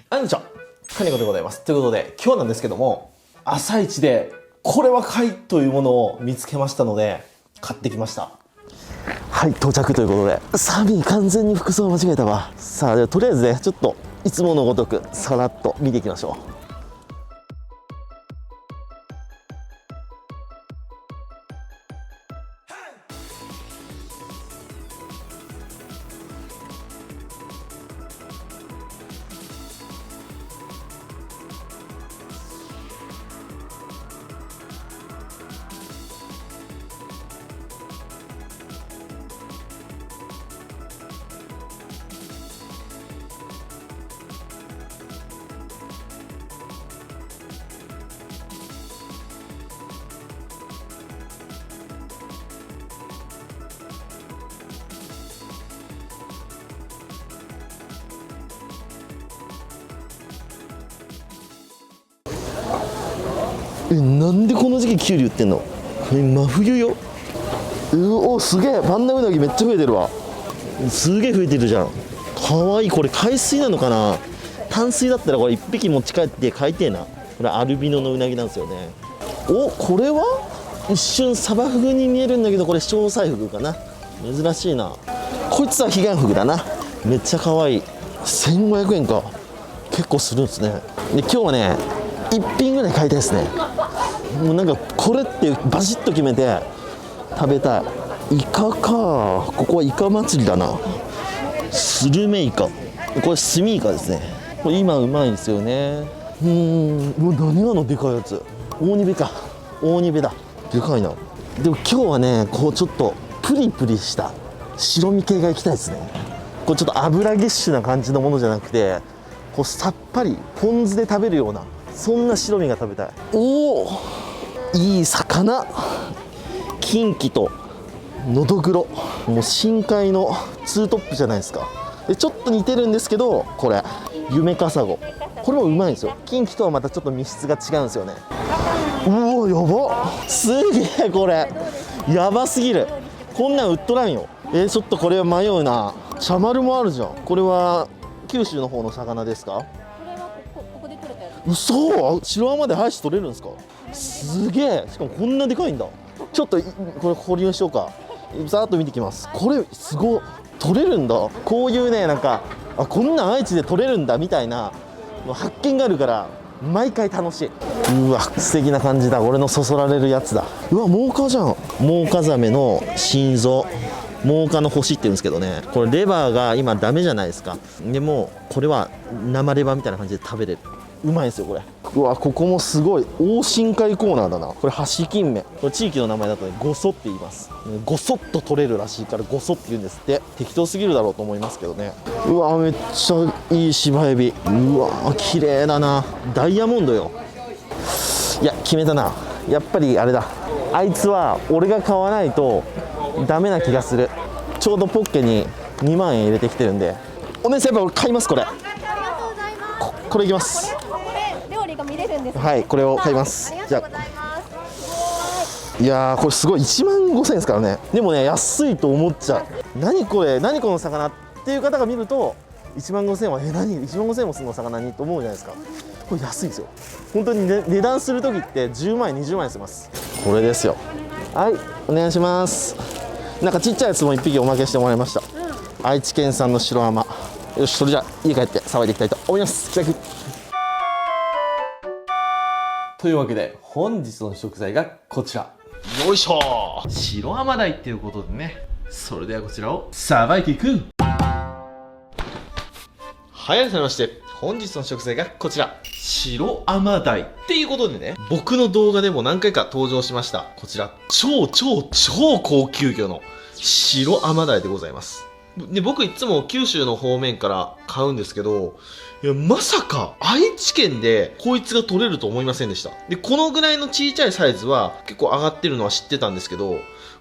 こんにちは、カニコでございます。ということで、今日なんですけども、朝一でこれは買いというものを見つけましたので、買ってきました。はい、到着ということで、サミー完全に服装間違えたわ。さあ、ではとりあえずね、ちょっといつものごとくさらっと見ていきましょう。なんでこの時期キュウリ売ってんの？これ真冬よ。お、すげえ、パンダウナギめっちゃ増えてるわ。すげえ増えてるじゃん。かわいい。これ海水なのかな。淡水だったらこれ1匹持ち帰って飼いてえな。これアルビノのウナギなんですよね。お、これは一瞬サバフグに見えるんだけど、これ小彩フグかな。珍しいな。こいつはヒガンフグだな。めっちゃかわいい。1500円か。結構するんですね。で今日はね、1品ぐらい買いたいですね。もうなんかこれってバシッと決めて食べたい。イカか。ここはイカ祭りだな。スルメイカ。これスミイカですね。これ今うまいんですよね。もう何あのでかいやつ。大ニベか。大ニベだ。でかいな。でも今日はね、こうちょっとプリプリした白身系がいきたいですね。これちょっと油ぎっしゅな感じのものじゃなくて、こうさっぱりポン酢で食べるような、そんな白身が食べたい。おお、いい魚。キンキとノドグロ、もう深海のツートップじゃないですか。でちょっと似てるんですけど、これ夢カサゴ、これもうまいんですよ。キンキとはまたちょっと密質が違うんですよね。うお、やば。すげえ、これやばすぎる。こんなん売っとらんよ。ちょっとこれは迷うな。シャマルもあるじゃん。これは九州の方の魚ですか？ここで取れたやつ。嘘。白浜でハヤシ取れるんですか？すげえ。しかもこんなでかいんだ。ちょっとこれ保留しようか。ざーっと見てきます。これすごい。取れるんだ。こういうね、なんかこんなん愛知で取れるんだみたいな発見があるから毎回楽しい。うわ、素敵な感じだ。俺のそそられるやつだ。うわ、モウカじゃん。モウカザメの心臓、モウカの星って言うんですけどね、これレバーが今ダメじゃないですか。でもこれは生レバーみたいな感じで食べれる。うまいんですよこれ。うわ、ここもすごい大深海コーナーだな。これハシキンメ、これ地域の名前だとね、ゴソって言います。ゴソッと取れるらしいからゴソって言うんですって。適当すぎるだろうと思いますけどね。うわ、めっちゃいい芝エビ。うわ、綺麗だな。ダイヤモンドよ。いや、決めたな。やっぱりあれだ、あいつは俺が買わないとダメな気がする。ちょうどポッケに2万円入れてきてるんで、お姉さんやっぱ俺買います。これありがとうございます。これいきます。これ料理が見れるんですね。はい、これを買います。ありがとうございます。いやー、これすごい1万5000円ですからね。でもね、安いと思っちゃう。何これ、何この魚っていう方が見ると1万5000円は何1万5000円もするの魚にと思うじゃないですか。これ安いですよ本当に、ね、値段する時って10万円20万円します。これですよ。はい、お願いします。なんかちっちゃいやつも1匹おまけしてもらいました。愛知県産の白浜。よし、それじゃあ家帰ってさばいていきたいと思います。というわけで本日の食材がこちら。よいしょ。白浜鯛っていうことでね、それではこちらをさばいていく。はい、改めまして本日の食材がこちら、白甘鯛っていうことでね、僕の動画でも何回か登場しましたこちら超高級魚の白甘鯛でございます。で、僕いつも九州の方面から買うんですけど、いや、まさか愛知県でこいつが取れると思いませんでした。で、このぐらいの小さいサイズは結構上がってるのは知ってたんですけど、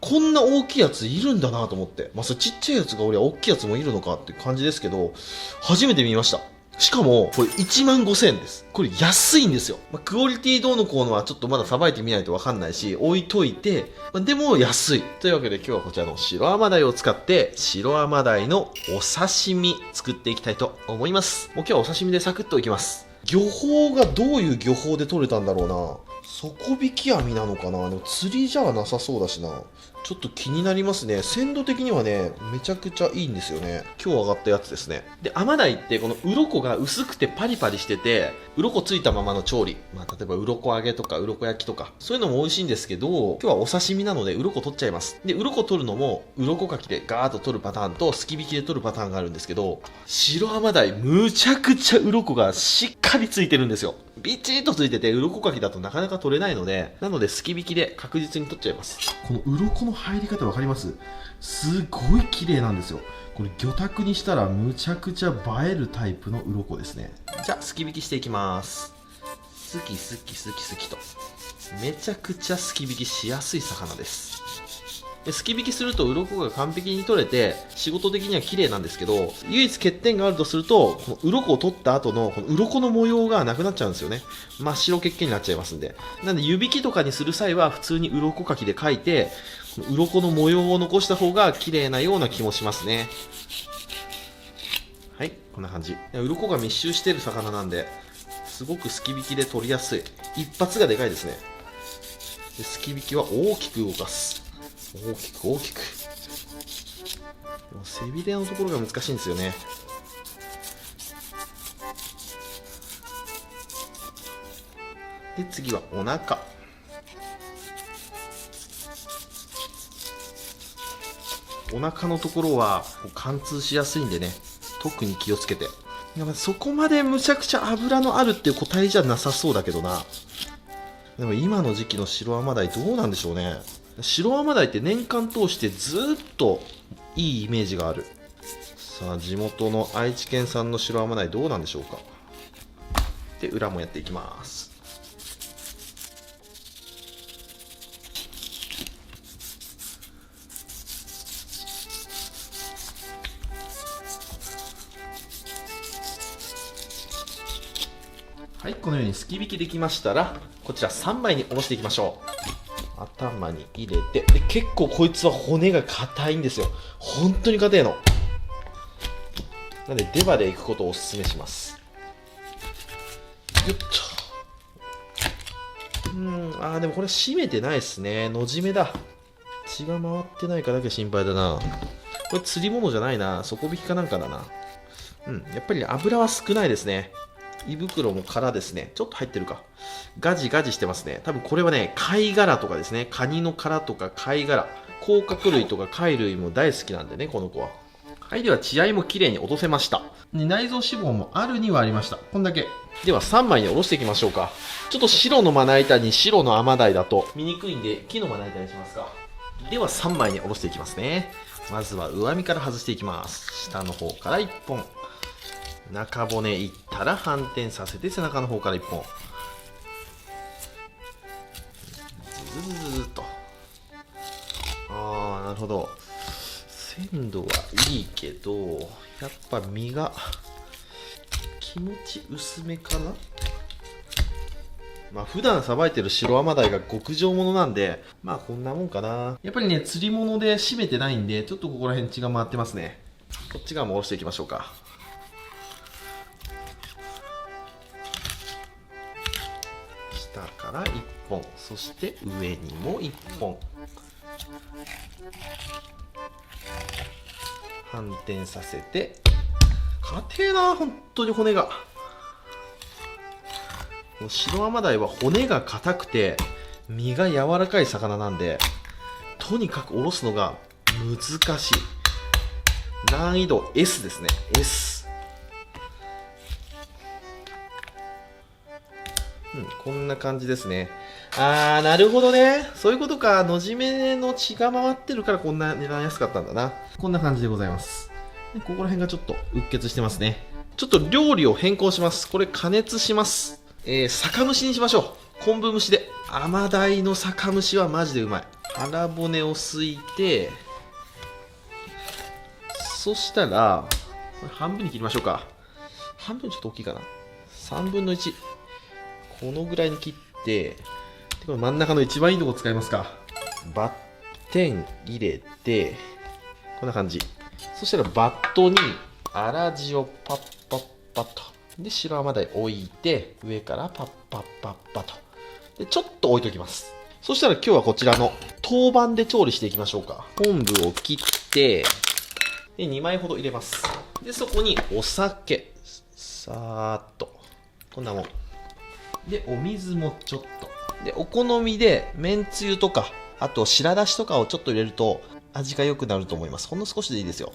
こんな大きいやついるんだなと思って、まあ、それちっちゃいやつが俺は大きいやつもいるのかっていう感じですけど、初めて見ました。しかも、これ15,000円です。これ安いんですよ。クオリティどうのこうのはちょっとまださばいてみないとわかんないし、置いといて、でも安い。というわけで今日はこちらの白甘鯛を使って、白甘鯛のお刺身作っていきたいと思います。もう今日はお刺身でサクッといきます。漁法がどういう漁法で取れたんだろうな。底引き網なのかな。でも釣りじゃなさそうだしな。ちょっと気になりますね。鮮度的にはね、めちゃくちゃいいんですよね。今日上がったやつですね。で、甘鯛ってこの鱗が薄くてパリパリしてて、鱗ついたままの調理。例えば鱗揚げとか鱗焼きとか、そういうのも美味しいんですけど、今日はお刺身なので鱗取っちゃいます。で、鱗取るのも、鱗かきでガーッと取るパターンと、すき引きで取るパターンがあるんですけど、白甘鯛、むちゃくちゃ鱗がしっかりついてるんですよ。ビチッとついてて、鱗かきだとなかなか取れないので、なので、すき引きで確実に取っちゃいます。この鱗の入り方わかります？すごい綺麗なんですよ。これ魚拓にしたらむちゃくちゃ映えるタイプの鱗ですね。じゃあ、すき引きしていきます。すきすきすきすきと。めちゃくちゃすき引きしやすい魚です。ですき引きすると鱗が完璧に取れて仕事的には綺麗なんですけど、唯一欠点があるとすると、この鱗を取った後のこの鱗の模様がなくなっちゃうんですよね。真っ白けっけになっちゃいますんで。なんで湯引きとかにする際は普通に鱗かきで描いて、鱗の模様を残した方が綺麗なような気もしますね。はい、こんな感じ。鱗が密集してる魚なんで、すごくすき引きで取りやすい。一発がでかいですね。ですき引きは大きく動かす。大きく大きく。でも背びれのところが難しいんですよね。で、次はお腹。お腹のところは貫通しやすいんでね、特に気をつけて。そこまでむちゃくちゃ脂のあるっていう個体じゃなさそうだけどな。でも今の時期の白甘鯛どうなんでしょうね。白甘鯛って年間通してずっといいイメージがある。さあ、地元の愛知県産の白甘鯛どうなんでしょうか。で、裏もやっていきます。はい、このようにすき引きできましたら、こちら3枚におろしていきましょう。頭に入れて、で、結構こいつは骨が硬いんですよ。本当に硬いの。なので、出刃でいくことをお勧めします。よっと。でもこれ締めてないですね。のじめだ。血が回ってないかだけ心配だな。これ釣り物じゃないな。底引きかなんかだな。やっぱり油は少ないですね。胃袋も空ですね。ちょっと入ってるか。ガジガジしてますね。多分これはね、貝殻とかですね。カニの殻とか貝殻。甲殻類とか貝類も大好きなんでね、この子は。はい、では血合いも綺麗に落とせました。内臓脂肪もあるにはありました。こんだけ。では3枚におろしていきましょうか。ちょっと白のまな板に白の甘鯛だと見にくいんで、木のまな板にしますか。では3枚におろしていきますね。まずは上身から外していきます。下の方から1本。中骨いったら反転させて背中の方から1本。ズズズズと。なるほど。鮮度はいいけど、やっぱ身が気持ち薄めかな。普段さばいてる白甘鯛が極上物なんで、こんなもんかな。やっぱりね、釣り物で締めてないんで、ちょっとここら辺血が回ってますね。こっち側も下ろしていきましょうか。下から1本、そして上にも1本。反転させて、硬えな、本当に骨が。白甘鯛は骨が硬くて身が柔らかい魚なんで、とにかくおろすのが難しい。難易度 S ですね。 S。こんな感じですね。なるほどね。そういうことか。のじめの血が回ってるからこんな値段安かったんだな。こんな感じでございます。でここら辺がちょっとうっ血してますね。ちょっと料理を変更します。これ加熱します。酒蒸しにしましょう。昆布蒸しで。甘鯛の酒蒸しはマジでうまい。腹骨をすいて、そしたらこれ半分に切りましょうか。半分ちょっと大きいかな。3分の1。このぐらいに切って、でこの真ん中の一番いいとこ使いますか。バッテン入れて、こんな感じ。そしたらバットに粗塩をパッパッパッと。で、白甘鯛置いて、上からパッパッパッパと。で、ちょっと置いときます。そしたら今日はこちらの陶板で調理していきましょうか。昆布を切って、で、2枚ほど入れます。で、そこにお酒。さーっと。こんなもん。で、お水もちょっと。で、お好みで、めんつゆとか、あと白だしとかをちょっと入れると、味が良くなると思います。ほんの少しでいいですよ。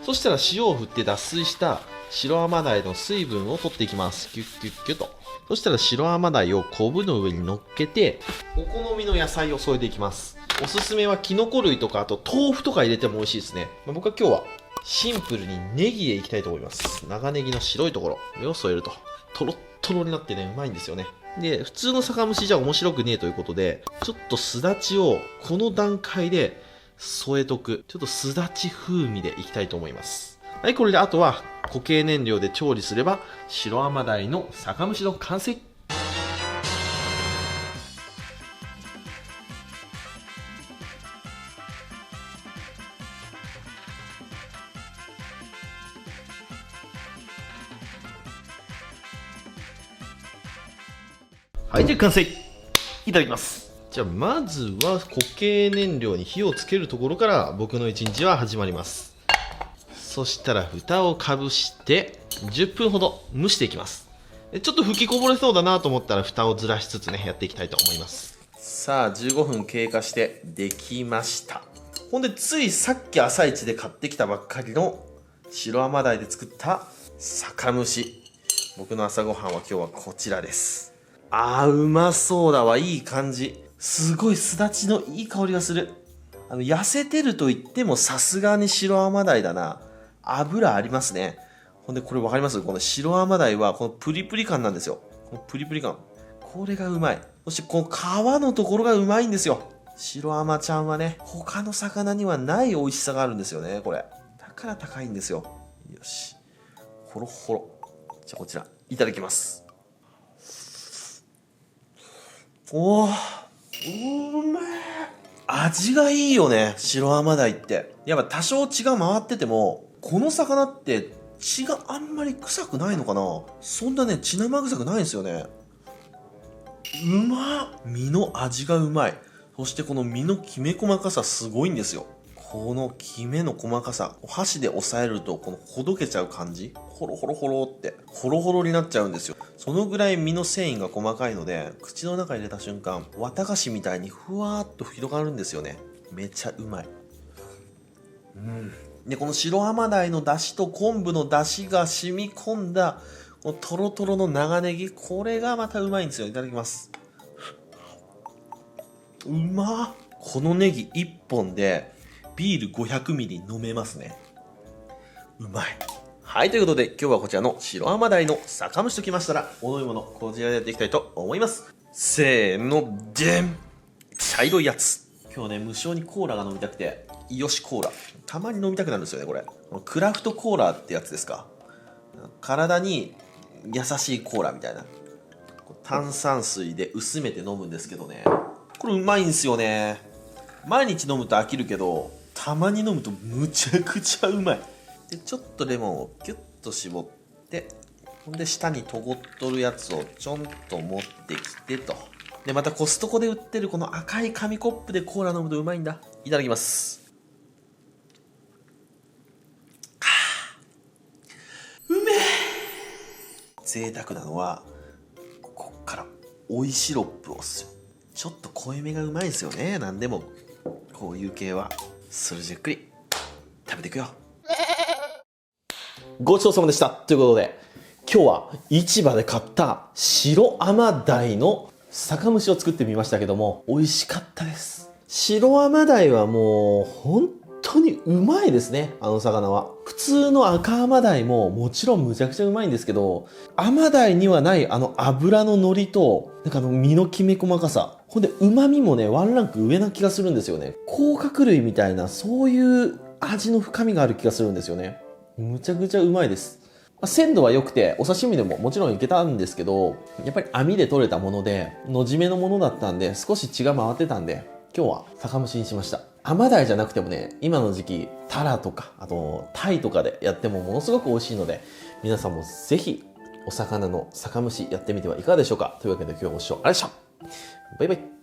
そしたら塩を振って脱水した白甘鯛の水分を取っていきます。キュッキュッキュッと。そしたら白甘鯛を昆布の上に乗っけて、お好みの野菜を添えていきます。おすすめはキノコ類とか、あと豆腐とか入れても美味しいですね。僕は今日はシンプルにネギでいきたいと思います。長ネギの白いところ。これを添えると。トロットロになってね、うまいんですよね。で、普通の酒蒸しじゃ面白くねえということで、ちょっとすだちをこの段階で添えとく。ちょっとすだち風味でいきたいと思います。はい、これであとは固形燃料で調理すれば、白甘鯛の酒蒸しの完成。はい、じゃあ完成。いただきます。じゃあまずは固形燃料に火をつけるところから僕の一日は始まります。そしたら蓋をかぶして10分ほど蒸していきます。ちょっと吹きこぼれそうだなと思ったら蓋をずらしつつね、やっていきたいと思います。さあ15分経過してできました。ほんでついさっき朝一で買ってきたばっかりの白甘鯛で作った酒蒸し。僕の朝ごはんは今日はこちらです。うまそうだわ。いい感じ。すごいすだちのいい香りがする。痩せてると言ってもさすがに白甘鯛だな。油ありますね。ほんでこれわかります？この白甘鯛はこのプリプリ感なんですよ。このプリプリ感。これがうまい。そしてこの皮のところがうまいんですよ。白甘ちゃんはね、他の魚にはない美味しさがあるんですよね、これ。だから高いんですよ。よし。ほろほろ。じゃあこちら、いただきます。おー、うめえ。味がいいよね、白甘鯛って。やっぱ多少血が回ってても、この魚って血があんまり臭くないのかな。そんなね、血生臭くないんですよね。うまっ。身の味がうまい。そしてこの身のきめ細かさすごいんですよ。このきめの細かさ、箸で押さえるとこのほどけちゃう感じ、ホロホロホロってホロホロになっちゃうんですよ。そのぐらい身の繊維が細かいので、口の中に入れた瞬間、綿菓子みたいにふわーっと広がるんですよね。めちゃうまい。でこの白甘鯛の出汁と昆布の出汁が染み込んだこのトロトロの長ネギ、これがまたうまいんですよ。いただきます。うまっ。このネギ1本でビール500ミリ飲めますね。うまい。はい、ということで今日はこちらの白甘鯛の酒蒸しときましたら、お飲み物こちらでやっていきたいと思います。せーの、でん。茶色いやつ。今日ね、無性にコーラが飲みたくて、イヨシコーラ。たまに飲みたくなるんですよね、これ。クラフトコーラってやつですか。体に優しいコーラみたいな。炭酸水で薄めて飲むんですけどね。これうまいんですよね。毎日飲むと飽きるけど、たまに飲むとむちゃくちゃうまい。でちょっとレモンをキュッと絞って、ほんで下にとごっとるやつをちょんと持ってきてと。でまたコストコで売ってるこの赤い紙コップでコーラ飲むとうまいんだ。いただきます。うめえ。贅沢なのはこっから追いシロップをする。ちょっと濃いめがうまいですよね。なんでもこういう系は。それじっくり食べていくよ。ごちそうさまでした。ということで今日は市場で買った白甘鯛の酒蒸しを作ってみましたけども、美味しかったです。白甘鯛はもう本当にうまいですね。あの魚は普通の赤甘鯛ももちろんむちゃくちゃうまいんですけど、甘鯛にはない脂の乗りとなんか身のきめ細かさ、ほんで旨味もねワンランク上な気がするんですよね。甲殻類みたいなそういう味の深みがある気がするんですよね。むちゃくちゃうまいです。鮮度は良くて、お刺身でももちろんいけたんですけど、やっぱり網で取れたもので、のじめのものだったんで、少し血が回ってたんで、今日は酒蒸しにしました。アマダイじゃなくてもね、今の時期、タラとか、あと、タイとかでやってもものすごく美味しいので、皆さんもぜひ、お魚の酒蒸しやってみてはいかがでしょうか。というわけで今日はご視聴ありがとうございました。バイバイ。